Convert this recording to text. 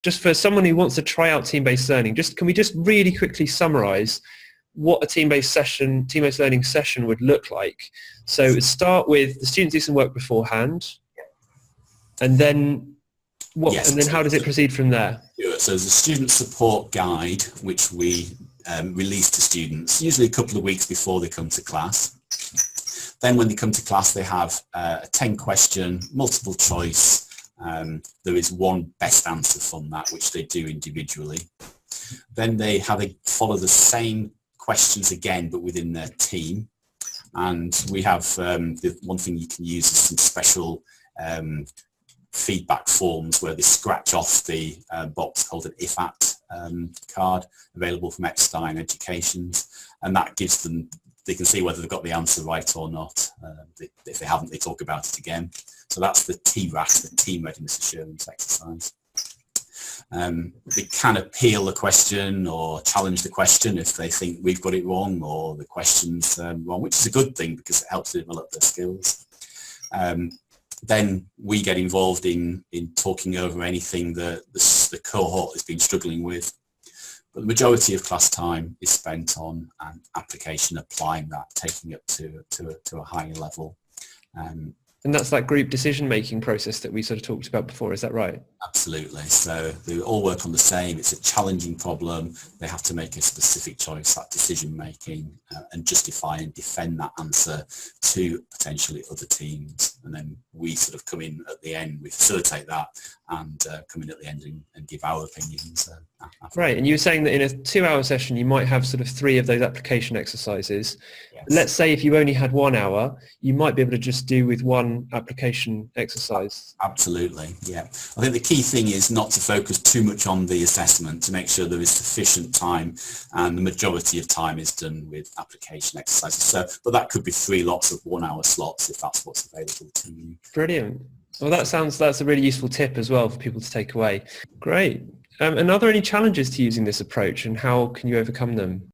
just for someone who wants to try out team-based learning, can we just really quickly summarize what a team-based learning session would look like? So start with the students do some work beforehand, and then what? Yes, and then how does it proceed from there? So there's a student support guide which we release to students usually a couple of weeks before they come to class. Then when they come to class, they have a 10-question multiple choice. There is one best answer from that, which they do individually. Then they follow the same questions again, but within their team. And we have the one thing you can use is some special feedback forms where they scratch off the box called an IFAT card, available from Epstein Educations, and that gives them, they can see whether they've got the answer right or not. If they haven't, they talk about it again. So that's the TRAS, the Team Readiness Assurance exercise. They can appeal the question or challenge the question if they think we've got it wrong or the question's wrong, which is a good thing because it helps to develop their skills. Then we get involved in talking over anything that the cohort has been struggling with. But the majority of class time is spent on an application, applying that, taking it to a higher level. And that's that group decision-making process that we sort of talked about before, is that right? Absolutely. So they all work on the same. It's a challenging problem. They have to make a specific choice, that decision-making, and justify and defend that answer to potentially other teams. And then we sort of come in at the end, we facilitate that, and come in at the end and give our opinions. Right, and you were saying that in a 2-hour session you might have sort of 3 of those application exercises. Yes. Let's say if you only had 1 hour, you might be able to just do with one application exercise. Absolutely, yeah. I think the key thing is not to focus too much on the assessment, to make sure there is sufficient time, and the majority of time is done with application exercises. So, but that could be 3 lots of 1-hour slots if that's what's available to you. Brilliant. Well, that's a really useful tip as well for people to take away. Great. And are there any challenges to using this approach, and how can you overcome them?